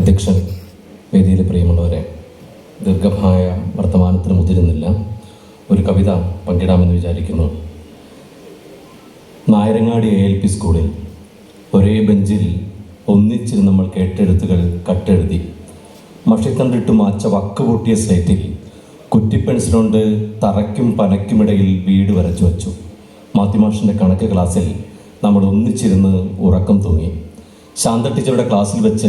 അധ്യക്ഷൻ, വേദിയിലെ പ്രിയമുള്ളവരെ, ദീർഘമായ വർത്തമാനത്തിന് മുതിരുന്നില്ല. ഒരു കവിത പങ്കിടാമെന്ന് വിചാരിക്കുന്നു. നായരങ്ങാടി ALP സ്കൂളിൽ ഒരേ ബെഞ്ചിൽ ഒന്നിച്ച് നമ്മൾ കേട്ടെഴുത്തുകൾ കട്ടെഴുതി. മഷിത്തണ്ടിട്ട് മാച്ച വക്ക് പൊട്ടിയ സ്ലേറ്റിൽ കുറ്റിപ്പെൻസിലുകൊണ്ട് തറയ്ക്കും പനയ്ക്കുമിടയിൽ വീട് വരച്ചു വച്ചു. മാത്യുമാഷിൻ്റെ കണക്ക് ക്ലാസ്സിൽ നമ്മൾ ഒന്നിച്ചിരുന്ന് ഉറക്കം തൂങ്ങി. ശാന്ത ടീച്ചറുടെ ക്ലാസ്സിൽ വെച്ച്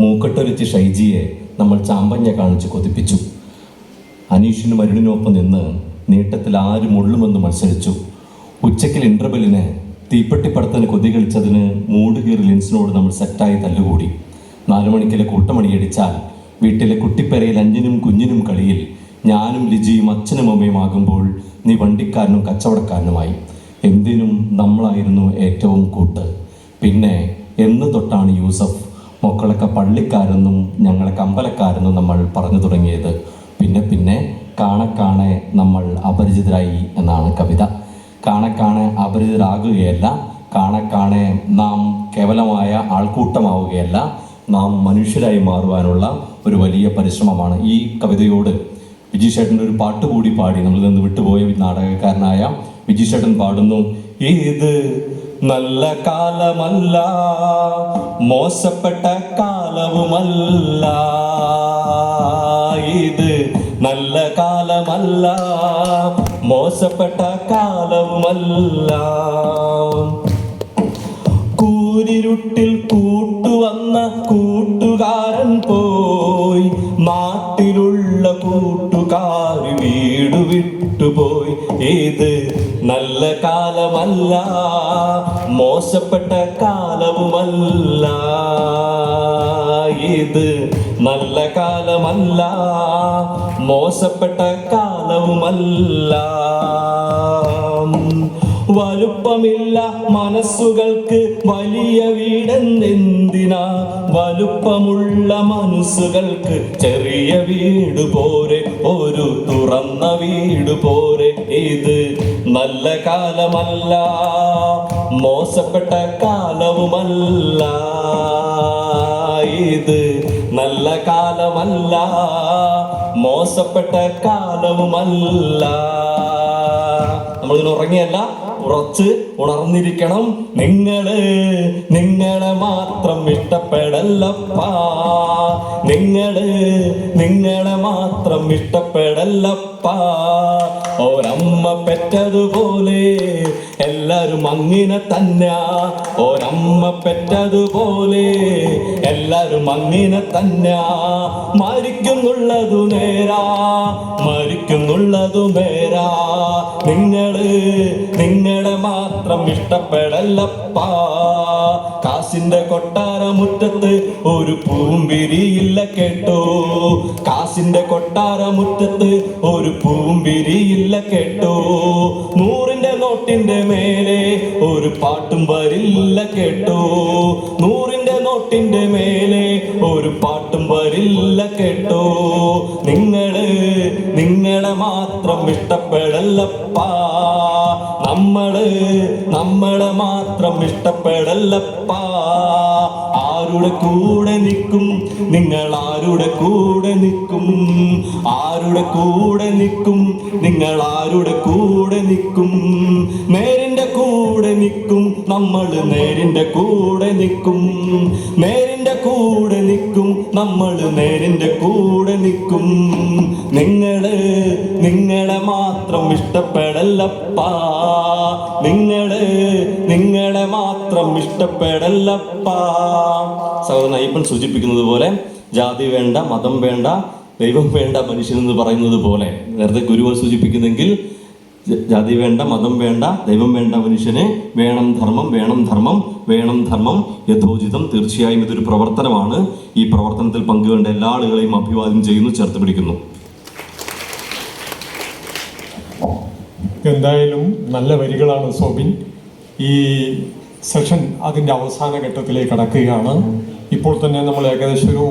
മൂക്കട്ടൊരുത്തി ഷൈജിയെ നമ്മൾ ചാമ്പഞ്ഞ കാണിച്ച് കൊതിപ്പിച്ചു. അനീഷിനും അരുണിനൊപ്പം നിന്ന് നീട്ടത്തിൽ ആര് മുള്ളുമെന്ന് മത്സരിച്ചു. ഉച്ചയ്ക്കിൽ ഇൻ്റർവെല്ലിന് തീപ്പെട്ടിപ്പടത്തിന് കൊതി കളിച്ചതിന് മൂടുകീറി ലിൻസിനോട് നമ്മൾ സെറ്റായി തല്ലുകൂടി. 4 മണിക്കിലെ കൂട്ടമണിയടിച്ചാൽ വീട്ടിലെ കുട്ടിപ്പെരയിൽ അഞ്ചിനും കുഞ്ഞിനും കളിയിൽ ഞാനും ലിജിയും അച്ഛനും അമ്മയും ആകുമ്പോൾ നീ വണ്ടിക്കാരനും കച്ചവടക്കാരനുമായി. എന്തിനും നമ്മളായിരുന്നു ഏറ്റവും കൂട്ട്. പിന്നെ എന്ന് തൊട്ടാണ് യൂസഫ് മക്കളൊക്കെ പള്ളിക്കാരെന്നും ഞങ്ങളൊക്കെ അമ്പലക്കാരെന്നും നമ്മൾ പറഞ്ഞു തുടങ്ങിയത്. പിന്നെ കാണെ നമ്മൾ അപരിചിതരായി എന്നാണ് കവിത. കാണെ അപരിചിതരാകുകയല്ല, കാണെ നാം കേവലമായ ആൾക്കൂട്ടമാവുകയല്ല, നാം മനുഷ്യരായി മാറുവാനുള്ള ഒരു വലിയ പരിശ്രമമാണ്. ഈ കവിതയോട് വിജീഷേട്ടൻ്റെ ഒരു പാട്ട് കൂടി പാടി നമ്മളിൽ നിന്ന് വിട്ടുപോയ നാടകക്കാരനായ വിജീഷേട്ടൻ പാടുന്നു. ഇത് നല്ല കാലമല്ല, മോശപ്പെട്ട കാലവുമല്ല. ഇത് നല്ല കാലമല്ല, മോശപ്പെട്ട കാലവുമല്ല. കൂരിരുട്ടിൽ കൂട്ടുവന്ന കൂട്ടുകാരൻ പോയി, നാട്ടിലുള്ള കൂട്ടുകാർ വീട് വിട്ടുപോയി. ഇത് നല്ല കാലമല്ല, മോശപ്പെട്ട കാലവുമല്ല. ഇത് നല്ല കാലമല്ല, മോശപ്പെട്ട കാലവുമല്ല. വലുപ്പമില്ല മനസ്സുകൾക്ക് വലിയ വീടെന്തിനാ, വലുപ്പമുള്ള മനസ്സുകൾക്ക് ചെറിയ വീട് പോരെ, ഒരു തുറന്ന വീട് പോരെ. ഇത് നല്ല കാലമല്ല, മോശപ്പെട്ട കാലവുമല്ല. ഇത് നല്ല കാലമല്ല, മോശപ്പെട്ട കാലവുമല്ല. നമ്മളിങ്ങനെ ഉറങ്ങിയല്ല, ഉറച്ച് ഉണർന്നിരിക്കണം. നിങ്ങളെ മാത്രം ഇഷ്ടപ്പെടല്ലപ്പാ, നിങ്ങളെ മാത്രം ഇഷ്ടപ്പെടല്ലപ്പാ. ഒരമ്മ പെറ്റതുപോലെ എല്ലാരും അങ്ങനെ തന്നെ, ഒരമ്മ പെറ്റതുപോലെ എല്ലാരും അങ്ങനെ തന്നെ. മരിക്കുന്നുള്ളതു നേരാ, മരിക്കുന്നുള്ളതു നേരാ. നിങ്ങളെ മാത്രം ഇഷ്ടപ്പെടല്ലപ്പാ. കാസിന്റെ കൊട്ടാര മുറ്റത്ത് ഒരു പൂമ്പിരിയില്ല കേട്ടോ, കാസിന്റെ കൊട്ടാര മുറ്റത്ത് ഒരു പൂമ്പിരിയില്ല കേട്ടോ. 100ന്റെ നോട്ടിന്റെ മേലെ ഒരു പാട്ടും വരില്ല കേട്ടോ, 100ന്റെ നോട്ടിന്റെ മേലെ ഒരു പാട്ടും വരില്ല കേട്ടോ. നിങ്ങളെ മാത്രം ഇഷ്ടപ്പെടല്ലപ്പാ, നമ്മളെ മാത്രം ഇഷ്ടപ്പെടല്ലപ്പാ. ആരുടെ കൂടെ നിൽക്കും നിങ്ങൾ, ആരുടെ കൂടെ നിൽക്കും, ആരുടെ കൂടെ നിൽക്കും നിങ്ങൾ, ആരുടെ കൂടെ നിൽക്കും. നേരിന്റെ കൂടെ നിൽക്കും നമ്മൾ, നേരിന്റെ കൂടെ നിൽക്കും, നേരിന്റെ കൂടെ നിൽക്കും നമ്മൾ, നേരിന്റെ കൂടെ നിൽക്കും. നിങ്ങളെ മാത്രം ഇഷ്ടപ്പെടല്ലപ്പാ, നിങ്ങളെ മാത്രം ഇഷ്ടപ്പെടല്ലപ്പാ. സഹോദരൻ അയ്യപ്പൻ സൂചിപ്പിക്കുന്നത് പോലെ ജാതി വേണ്ട, മതം വേണ്ട, ദൈവം വേണ്ട, മനുഷ്യനെന്ന് പറയുന്നത് പോലെ നേരത്തെ ഗുരുവൻ സൂചിപ്പിക്കുന്നെങ്കിൽ ജാതി വേണ്ട, മതം വേണ്ട, ദൈവം വേണ്ട, മനുഷ്യനെ വേണം ധർമ്മം, വേണം ധർമ്മം, വേണം ധർമ്മം യഥോചിതം. തീർച്ചയായും ഇതൊരു പ്രവർത്തനമാണ്. ഈ പ്രവർത്തനത്തിൽ പങ്കുവേണ്ട എല്ലാ ആളുകളെയും അഭിവാദ്യം ചെയ്യുന്നു, ചേർത്ത് പിടിക്കുന്നു. എന്തായാലും നല്ല വരികളാണ് സോബിൻ. ഈ സെഷൻ അതിൻ്റെ അവസാന ഘട്ടത്തിലേക്ക് കടക്കുകയാണ്. ഇപ്പോൾ തന്നെ നമ്മൾ ഏകദേശം ഒരു